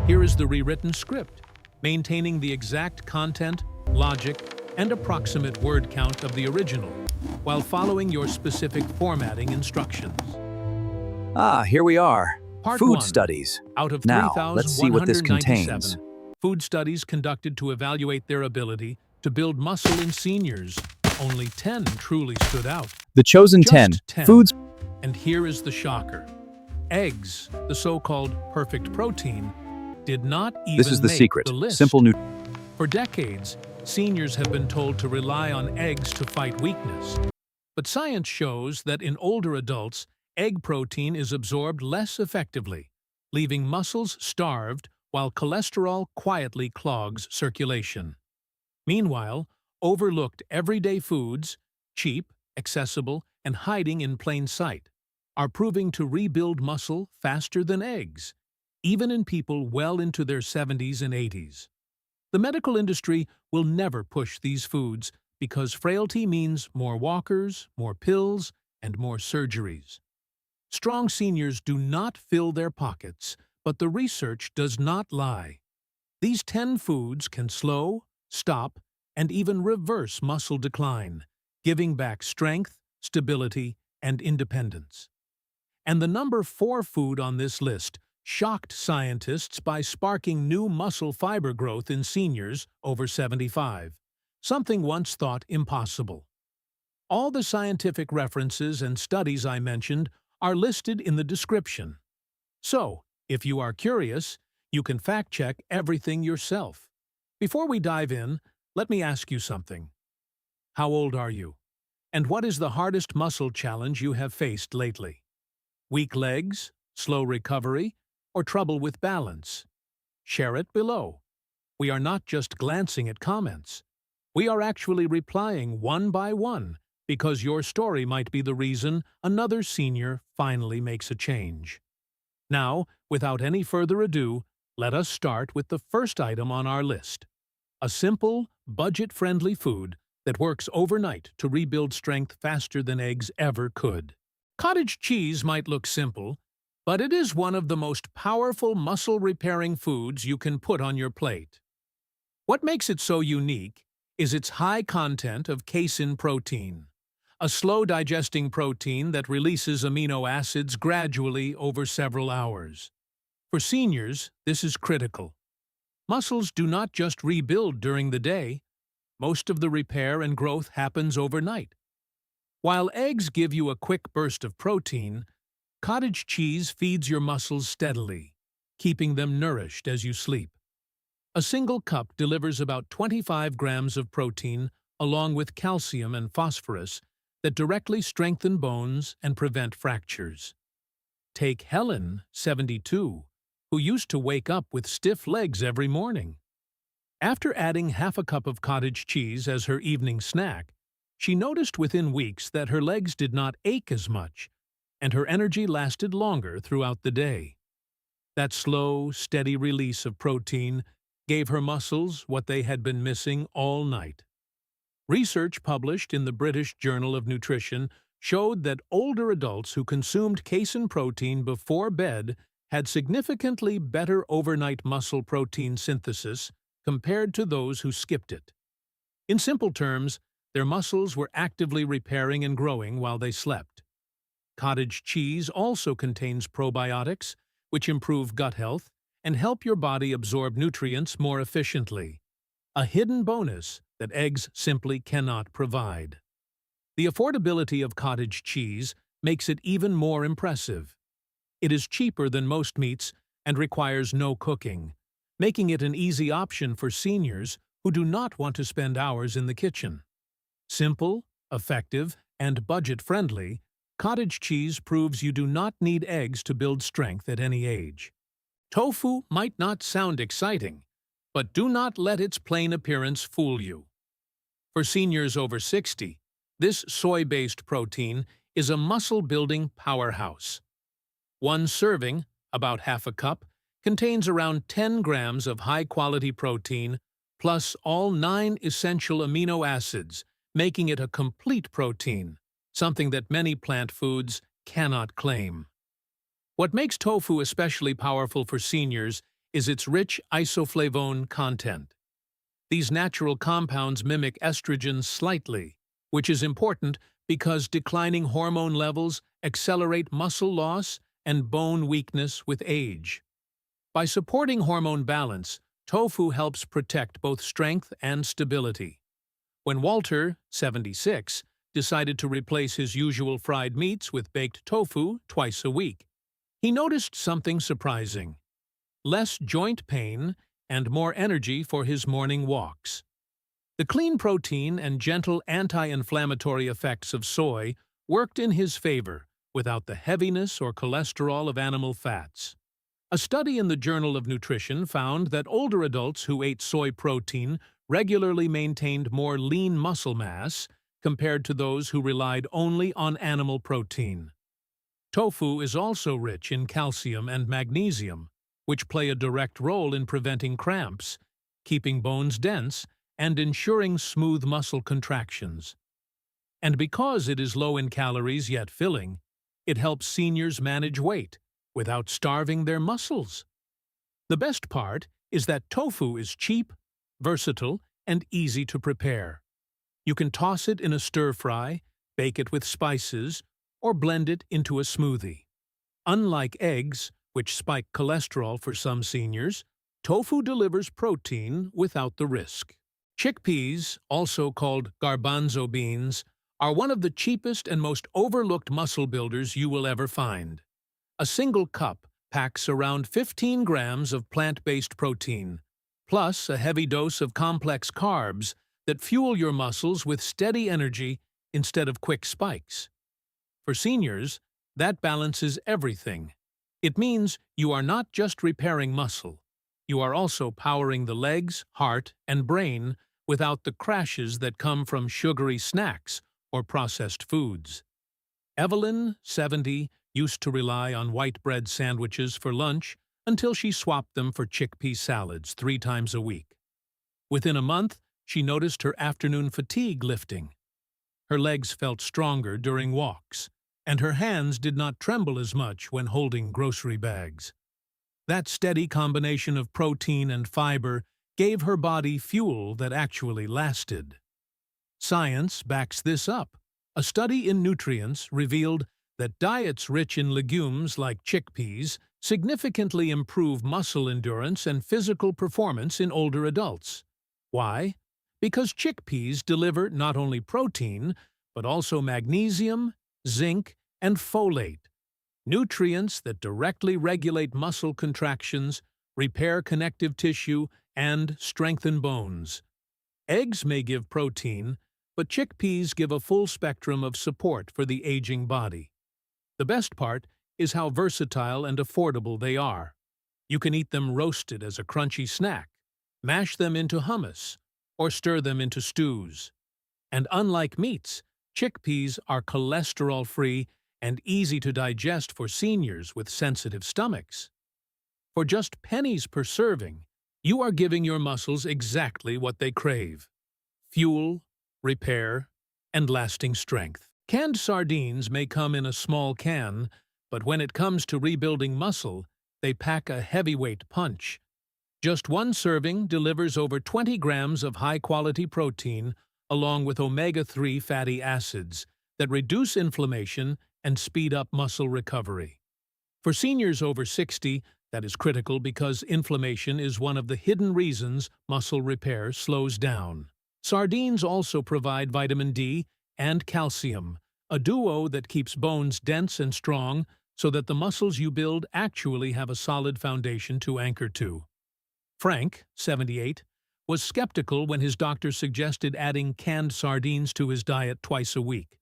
Here is the rewritten script, maintaining the exact content, logic, and approximate word count of the original, while following your specific formatting instructions. Here we are. Part Food 1. studies. Out of Now, let's see what this 3,197, contains. food studies conducted to evaluate their ability to build muscle in seniors, only 10 truly stood out. The chosen Just 10 10. foods. And here is the shocker. Eggs, the so-called perfect protein, did not even This is the make secret. the list. Simple new. For decades, seniors have been told to rely on eggs to fight weakness. But science shows that in older adults, egg protein is absorbed less effectively, leaving muscles starved while cholesterol quietly clogs circulation. Meanwhile, overlooked everyday foods, cheap, accessible, and hiding in plain sight, are proving to rebuild muscle faster than eggs, even in people well into their 70s and 80s. The medical industry will never push these foods because frailty means more walkers, more pills, and more surgeries. Strong seniors do not fill their pockets, but the research does not lie. These 10 foods can slow, stop, and even reverse muscle decline, giving back strength, stability, and independence. And the number 4 food on this list shocked scientists by sparking new muscle fiber growth in seniors over 75, something once thought impossible. All the scientific references and studies I mentioned are listed in the description. So, if you are curious, you can fact-check everything yourself. Before we dive in, let me ask you something. How old are you? And what is the hardest muscle challenge you have faced lately? Weak legs, slow recovery, or trouble with balance? Share it below. We are not just glancing at comments. We are actually replying one by one because your story might be the reason another senior finally makes a change. Now, without any further ado, let us start with the first item on our list. A simple, budget-friendly food that works overnight to rebuild strength faster than eggs ever could. Cottage cheese might look simple, but it is one of the most powerful muscle-repairing foods you can put on your plate. What makes it so unique is its high content of casein protein, a slow-digesting protein that releases amino acids gradually over several hours. For seniors, this is critical. Muscles do not just rebuild during the day. Most of the repair and growth happens overnight. While eggs give you a quick burst of protein, cottage cheese feeds your muscles steadily, keeping them nourished as you sleep. A single cup delivers about 25 grams of protein along with calcium and phosphorus that directly strengthen bones and prevent fractures. Take Helen, 72, who used to wake up with stiff legs every morning. After adding half a cup of cottage cheese as her evening snack, she noticed within weeks that her legs did not ache as much, and her energy lasted longer throughout the day. That slow, steady release of protein gave her muscles what they had been missing all night. Research published in the British Journal of Nutrition showed that older adults who consumed casein protein before bed had significantly better overnight muscle protein synthesis compared to those who skipped it. In simple terms, their muscles were actively repairing and growing while they slept. Cottage cheese also contains probiotics, which improve gut health and help your body absorb nutrients more efficiently, a hidden bonus that eggs simply cannot provide. The affordability of cottage cheese makes it even more impressive. It is cheaper than most meats and requires no cooking, making it an easy option for seniors who do not want to spend hours in the kitchen. Simple, effective, and budget-friendly, cottage cheese proves you do not need eggs to build strength at any age. Tofu might not sound exciting, but do not let its plain appearance fool you. For seniors over 60, this soy-based protein is a muscle-building powerhouse. One serving, about half a cup, contains around 10 grams of high-quality protein, plus all 9 essential amino acids, making it a complete protein, something that many plant foods cannot claim. What makes tofu especially powerful for seniors is its rich isoflavone content. These natural compounds mimic estrogens slightly, which is important because declining hormone levels accelerate muscle loss and bone weakness with age. By supporting hormone balance, tofu helps protect both strength and stability. When Walter, 76, decided to replace his usual fried meats with baked tofu twice a week, he noticed something surprising: less joint pain and more energy for his morning walks. The clean protein and gentle anti-inflammatory effects of soy worked in his favor without the heaviness or cholesterol of animal fats. A study in the Journal of Nutrition found that older adults who ate soy protein regularly maintained more lean muscle mass compared to those who relied only on animal protein. Tofu is also rich in calcium and magnesium, which play a direct role in preventing cramps, keeping bones dense, and ensuring smooth muscle contractions. And because it is low in calories yet filling, it helps seniors manage weight without starving their muscles. The best part is that tofu is cheap, versatile, and easy to prepare. You can toss it in a stir-fry, bake it with spices, or blend it into a smoothie. Unlike eggs, which spike cholesterol for some seniors, tofu delivers protein without the risk. Chickpeas, also called garbanzo beans, are one of the cheapest and most overlooked muscle builders you will ever find. A single cup packs around 15 grams of plant-based protein, plus a heavy dose of complex carbs that fuel your muscles with steady energy instead of quick spikes. For seniors, that balances everything. It means you are not just repairing muscle, you are also powering the legs, heart, and brain without the crashes that come from sugary snacks or processed foods. Evelyn, 70, used to rely on white bread sandwiches for lunch until she swapped them for chickpea salads 3 times a week. Within a month, she noticed her afternoon fatigue lifting. Her legs felt stronger during walks, and her hands did not tremble as much when holding grocery bags. That steady combination of protein and fiber gave her body fuel that actually lasted. Science backs this up. A study in Nutrients revealed that diets rich in legumes like chickpeas significantly improve muscle endurance and physical performance in older adults. Why? Because chickpeas deliver not only protein, but also magnesium, zinc, and folate, nutrients that directly regulate muscle contractions, repair connective tissue, and strengthen bones. Eggs may give protein, but chickpeas give a full spectrum of support for the aging body. The best part is how versatile and affordable they are. You can eat them roasted as a crunchy snack, mash them into hummus, or stir them into stews. And unlike meats, chickpeas are cholesterol-free and easy to digest for seniors with sensitive stomachs. For just pennies per serving, you are giving your muscles exactly what they crave: fuel, repair, and lasting strength. Canned sardines may come in a small can, but when it comes to rebuilding muscle, they pack a heavyweight punch. Just one serving delivers over 20 grams of high-quality protein along with omega-3 fatty acids that reduce inflammation and speed up muscle recovery. For seniors over 60, that is critical because inflammation is one of the hidden reasons muscle repair slows down. Sardines also provide vitamin D and calcium, a duo that keeps bones dense and strong so that the muscles you build actually have a solid foundation to anchor to. Frank, 78, was skeptical when his doctor suggested adding canned sardines to his diet twice a week.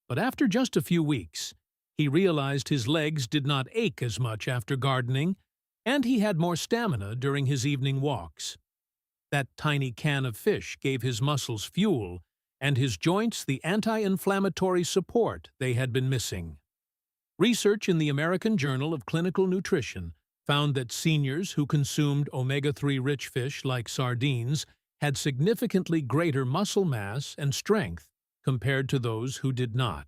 But after just a few weeks, he realized his legs did not ache as much after gardening, and he had more stamina during his evening walks. That tiny can of fish gave his muscles fuel and his joints the anti-inflammatory support they had been missing. Research in the American Journal of Clinical Nutrition found that seniors who consumed omega-3-rich fish like sardines had significantly greater muscle mass and strength compared to those who did not.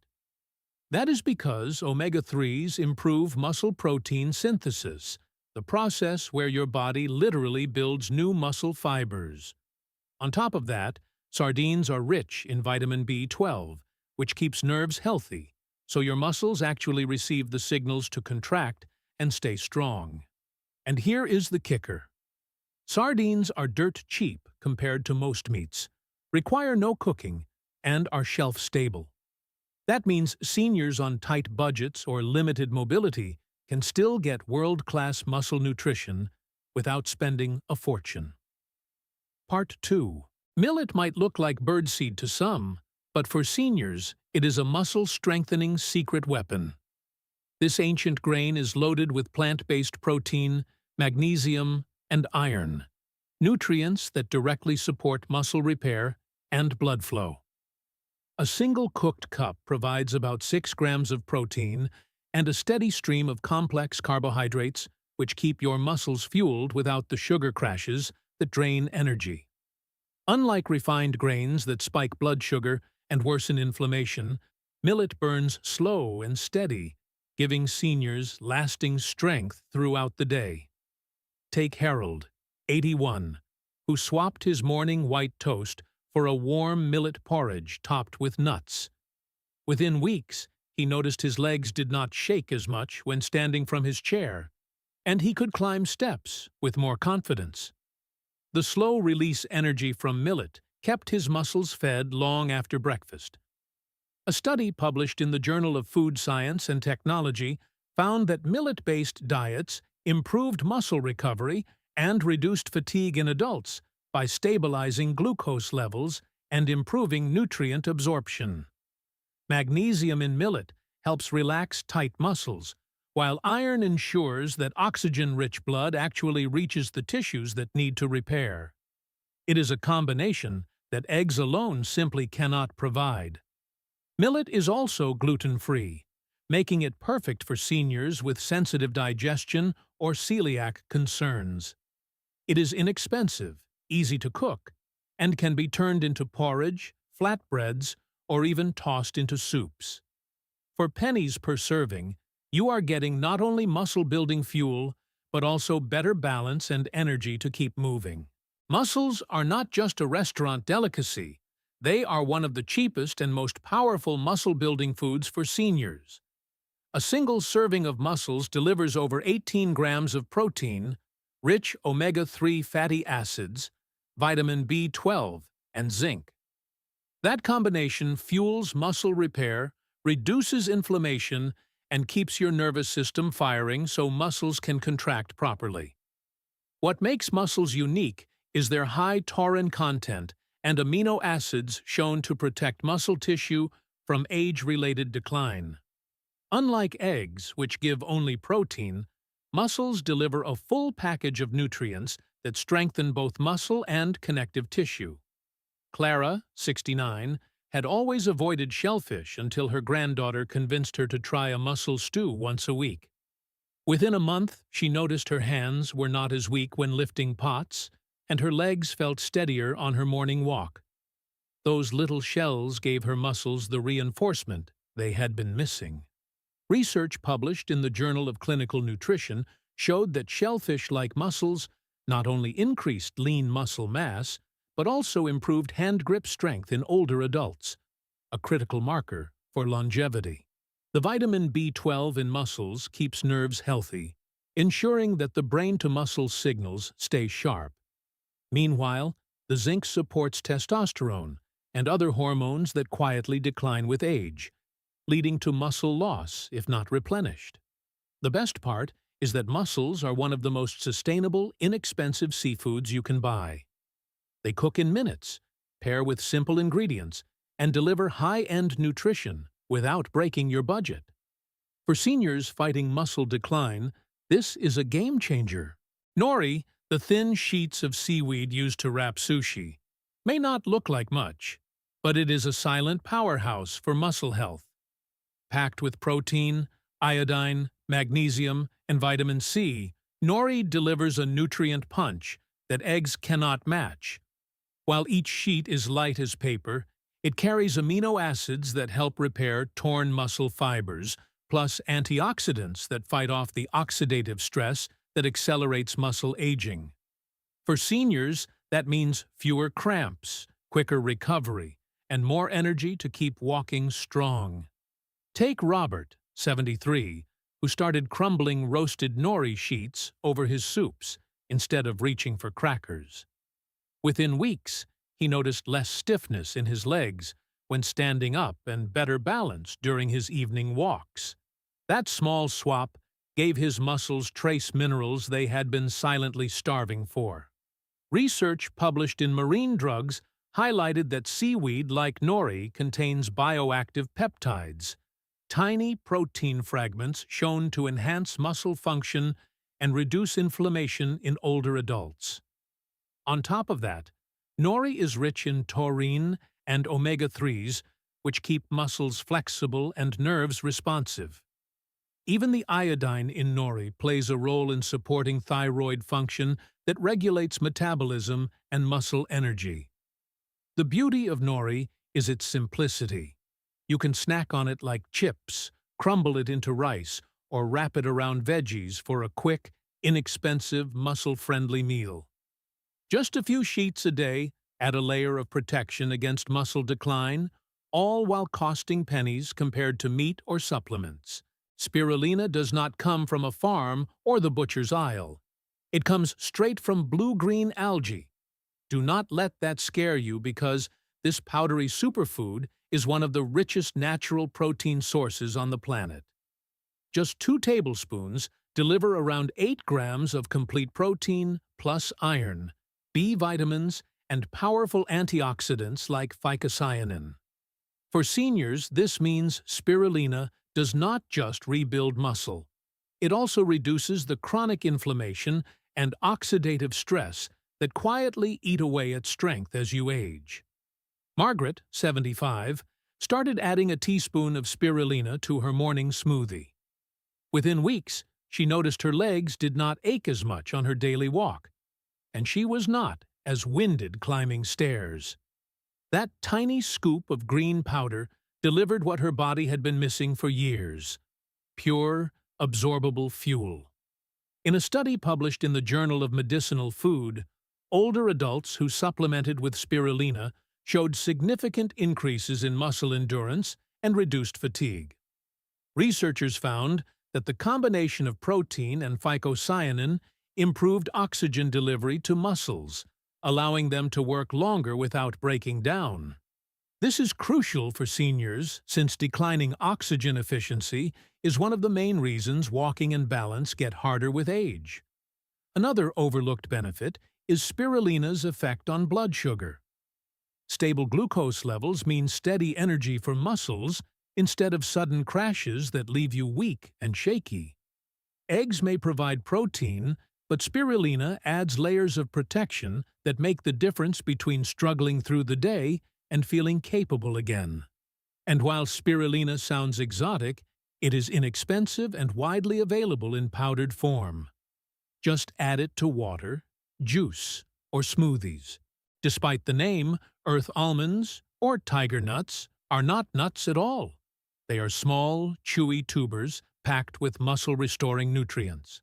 That is because omega-3s improve muscle protein synthesis, the process where your body literally builds new muscle fibers. On top of that, sardines are rich in vitamin B12, which keeps nerves healthy, so your muscles actually receive the signals to contract and stay strong. And here is the kicker. Sardines are dirt cheap compared to most meats, require no cooking, and are shelf-stable. That means seniors on tight budgets or limited mobility can still get world-class muscle nutrition without spending a fortune. Part 2. Millet might look like birdseed to some, but for seniors, it is a muscle-strengthening secret weapon. This ancient grain is loaded with plant-based protein, magnesium, and iron, nutrients that directly support muscle repair and blood flow. A single cooked cup provides about 6 grams of protein and a steady stream of complex carbohydrates which keep your muscles fueled without the sugar crashes that drain energy. Unlike refined grains that spike blood sugar and worsen inflammation, millet burns slow and steady, giving seniors lasting strength throughout the day. Take Harold, 81, who swapped his morning white toast for a warm millet porridge topped with nuts. Within weeks, he noticed his legs did not shake as much when standing from his chair, and he could climb steps with more confidence. The slow-release energy from millet kept his muscles fed long after breakfast. A study published in the Journal of Food Science and Technology found that millet-based diets improved muscle recovery and reduced fatigue in adults by stabilizing glucose levels and improving nutrient absorption. Magnesium in millet helps relax tight muscles, while iron ensures that oxygen-rich blood actually reaches the tissues that need to repair. It is a combination that eggs alone simply cannot provide. Millet is also gluten-free, making it perfect for seniors with sensitive digestion or celiac concerns. It is inexpensive, easy to cook, and can be turned into porridge, flatbreads, or even tossed into soups. For pennies per serving, you are getting not only muscle-building fuel, but also better balance and energy to keep moving. Mussels are not just a restaurant delicacy. They are one of the cheapest and most powerful muscle-building foods for seniors. A single serving of mussels delivers over 18 grams of protein, rich omega-3 fatty acids, vitamin B12, and zinc. That combination fuels muscle repair, reduces inflammation, and keeps your nervous system firing so muscles can contract properly. What makes mussels unique is their high taurine content and amino acids shown to protect muscle tissue from age-related decline. Unlike eggs, which give only protein, mussels deliver a full package of nutrients that strengthen both muscle and connective tissue. Clara, 69, had always avoided shellfish until her granddaughter convinced her to try a mussel stew once a week. Within a month, she noticed her hands were not as weak when lifting pots, and her legs felt steadier on her morning walk. Those little shells gave her muscles the reinforcement they had been missing. Research published in the Journal of Clinical Nutrition showed that shellfish-like mussels not only increased lean muscle mass, but also improved hand grip strength in older adults, a critical marker for longevity. The vitamin B12 in mussels keeps nerves healthy, ensuring that the brain-to-muscle signals stay sharp. Meanwhile, the zinc supports testosterone and other hormones that quietly decline with age, leading to muscle loss if not replenished. The best part is that mussels are one of the most sustainable, inexpensive seafoods you can buy. They cook in minutes, pair with simple ingredients, and deliver high-end nutrition without breaking your budget. For seniors fighting muscle decline, this is a game-changer. Nori, the thin sheets of seaweed used to wrap sushi, may not look like much, but it is a silent powerhouse for muscle health. Packed with protein, iodine, magnesium, and vitamin C, nori delivers a nutrient punch that eggs cannot match. While each sheet is light as paper, it carries amino acids that help repair torn muscle fibers, plus antioxidants that fight off the oxidative stress that accelerates muscle aging. For seniors, that means fewer cramps, quicker recovery, and more energy to keep walking strong. Take Robert, 73, who started crumbling roasted nori sheets over his soups instead of reaching for crackers. Within weeks, he noticed less stiffness in his legs when standing up and better balance during his evening walks. That small swap gave his muscles trace minerals they had been silently starving for. Research published in Marine Drugs highlighted that seaweed like nori contains bioactive peptides, tiny protein fragments shown to enhance muscle function and reduce inflammation in older adults. On top of that, nori is rich in taurine and omega-3s, which keep muscles flexible and nerves responsive. Even the iodine in nori plays a role in supporting thyroid function that regulates metabolism and muscle energy. The beauty of nori is its simplicity. You can snack on it like chips, crumble it into rice, or wrap it around veggies for a quick, inexpensive, muscle-friendly meal. Just a few sheets a day add a layer of protection against muscle decline, all while costing pennies compared to meat or supplements. Spirulina does not come from a farm or the butcher's aisle. It comes straight from blue-green algae. Do not let that scare you because this powdery superfood is one of the richest natural protein sources on the planet. Just 2 tablespoons deliver around 8 grams of complete protein plus iron, B vitamins, and powerful antioxidants like phycocyanin. For seniors, this means spirulina does not just rebuild muscle. It also reduces the chronic inflammation and oxidative stress that quietly eat away at strength as you age. Margaret, 75, started adding a teaspoon of spirulina to her morning smoothie. Within weeks, she noticed her legs did not ache as much on her daily walk, and she was not as winded climbing stairs. That tiny scoop of green powder delivered what her body had been missing for years: pure, absorbable fuel. In a study published in the Journal of Medicinal Food, older adults who supplemented with spirulina showed significant increases in muscle endurance and reduced fatigue. Researchers found that the combination of protein and phycocyanin improved oxygen delivery to muscles, allowing them to work longer without breaking down. This is crucial for seniors since declining oxygen efficiency is one of the main reasons walking and balance get harder with age. Another overlooked benefit is spirulina's effect on blood sugar. Stable glucose levels mean steady energy for muscles instead of sudden crashes that leave you weak and shaky. Eggs may provide protein, but spirulina adds layers of protection that make the difference between struggling through the day and feeling capable again. And while spirulina sounds exotic, it is inexpensive and widely available in powdered form. Just add it to water, juice, or smoothies. Despite the name, earth almonds or tiger nuts are not nuts at all. They are small, chewy tubers packed with muscle-restoring nutrients.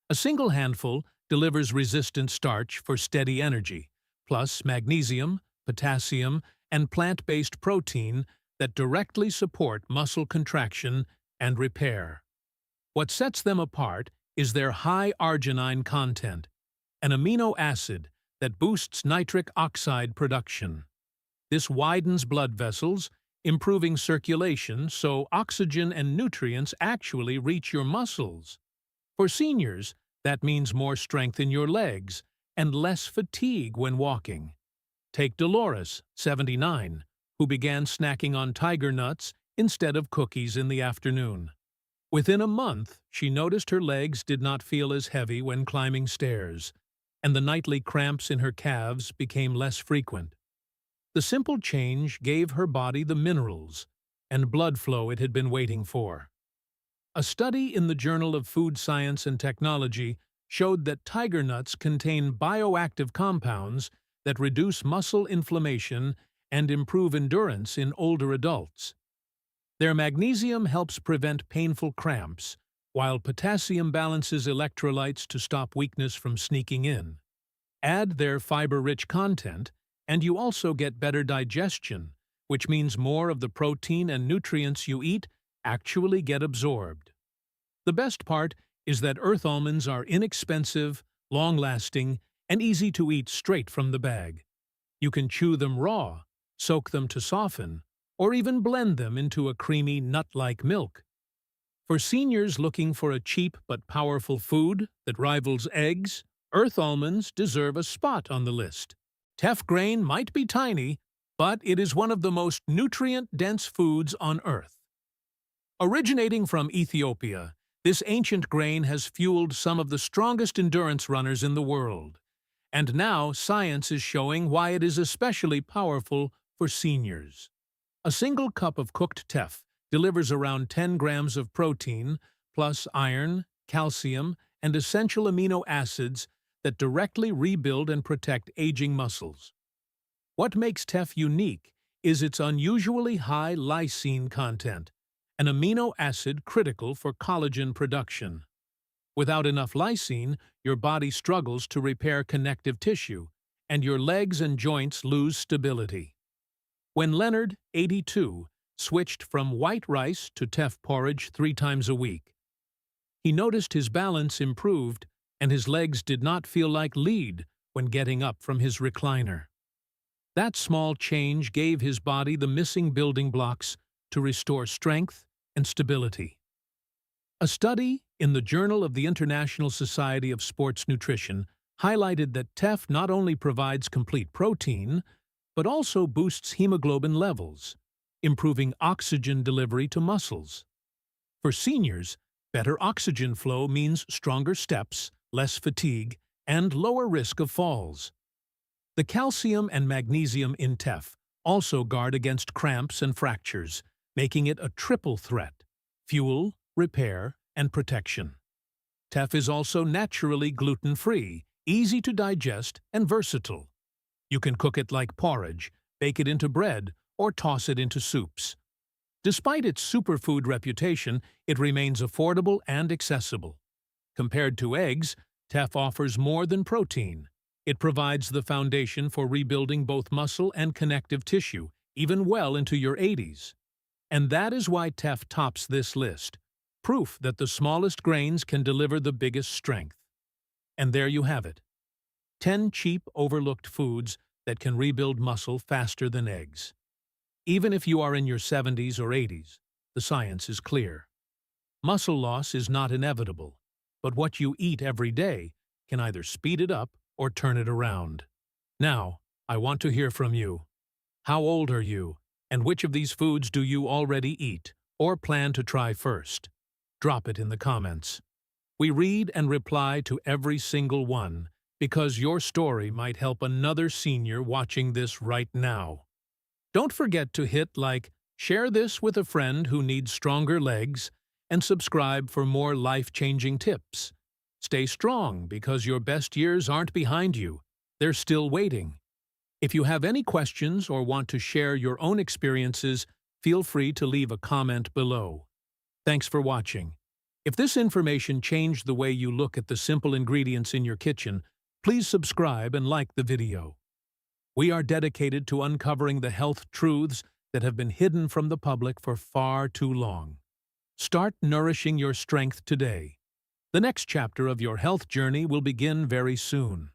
A single handful delivers resistant starch for steady energy, plus magnesium, potassium, and plant-based protein that directly support muscle contraction and repair. What sets them apart is their high arginine content, an amino acid that boosts nitric oxide production. This widens blood vessels, improving circulation so oxygen and nutrients actually reach your muscles. For seniors, that means more strength in your legs and less fatigue when walking. Take Dolores, 79, who began snacking on tiger nuts instead of cookies in the afternoon. Within a month, she noticed her legs did not feel as heavy when climbing stairs, and the nightly cramps in her calves became less frequent. The simple change gave her body the minerals and blood flow it had been waiting for. A study in the Journal of Food Science and Technology showed that tiger nuts contain bioactive compounds that reduce muscle inflammation and improve endurance in older adults. Their magnesium helps prevent painful cramps, while potassium balances electrolytes to stop weakness from sneaking in. Add their fiber-rich content, and you also get better digestion, which means more of the protein and nutrients you eat actually get absorbed. The best part is that earth almonds are inexpensive, long-lasting, and easy to eat straight from the bag. You can chew them raw, soak them to soften, or even blend them into a creamy nut-like milk. For seniors looking for a cheap but powerful food that rivals eggs, earth almonds deserve a spot on the list. Teff grain might be tiny, but it is one of the most nutrient-dense foods on Earth. Originating from Ethiopia, this ancient grain has fueled some of the strongest endurance runners in the world. And now science is showing why it is especially powerful for seniors. A single cup of cooked teff delivers around 10 grams of protein, plus iron, calcium, and essential amino acids that directly rebuild and protect aging muscles. What makes teff unique is its unusually high lysine content, an amino acid critical for collagen production. Without enough lysine, your body struggles to repair connective tissue, and your legs and joints lose stability. When Leonard, 82, switched from white rice to teff porridge 3 times a week, he noticed his balance improved and his legs did not feel like lead when getting up from his recliner. That small change gave his body the missing building blocks to restore strength and stability. A study in the Journal of the International Society of Sports Nutrition highlighted that teff not only provides complete protein, but also boosts hemoglobin levels, improving oxygen delivery to muscles. For seniors, better oxygen flow means stronger steps, less fatigue, and lower risk of falls. The calcium and magnesium in teff also guard against cramps and fractures, making it a triple threat: fuel, repair, and protection. Teff is also naturally gluten-free, easy to digest, and versatile. You can cook it like porridge, bake it into bread, or toss it into soups. Despite its superfood reputation, it remains affordable and accessible. Compared to eggs, teff offers more than protein. It provides the foundation for rebuilding both muscle and connective tissue, even well into your 80s. And that is why teff tops this list. Proof that the smallest grains can deliver the biggest strength. And there you have it. 10 cheap, overlooked foods that can rebuild muscle faster than eggs. Even if you are in your 70s or 80s, the science is clear. Muscle loss is not inevitable, but what you eat every day can either speed it up or turn it around. Now, I want to hear from you. How old are you, and which of these foods do you already eat or plan to try first? Drop it in the comments. We read and reply to every single one because your story might help another senior watching this right now. Don't forget to hit like, share this with a friend who needs stronger legs, and subscribe for more life-changing tips. Stay strong because your best years aren't behind you. They're still waiting. If you have any questions or want to share your own experiences, feel free to leave a comment below. Thanks for watching. If this information changed the way you look at the simple ingredients in your kitchen, please subscribe and like the video. We are dedicated to uncovering the health truths that have been hidden from the public for far too long. Start nourishing your strength today. The next chapter of your health journey will begin very soon.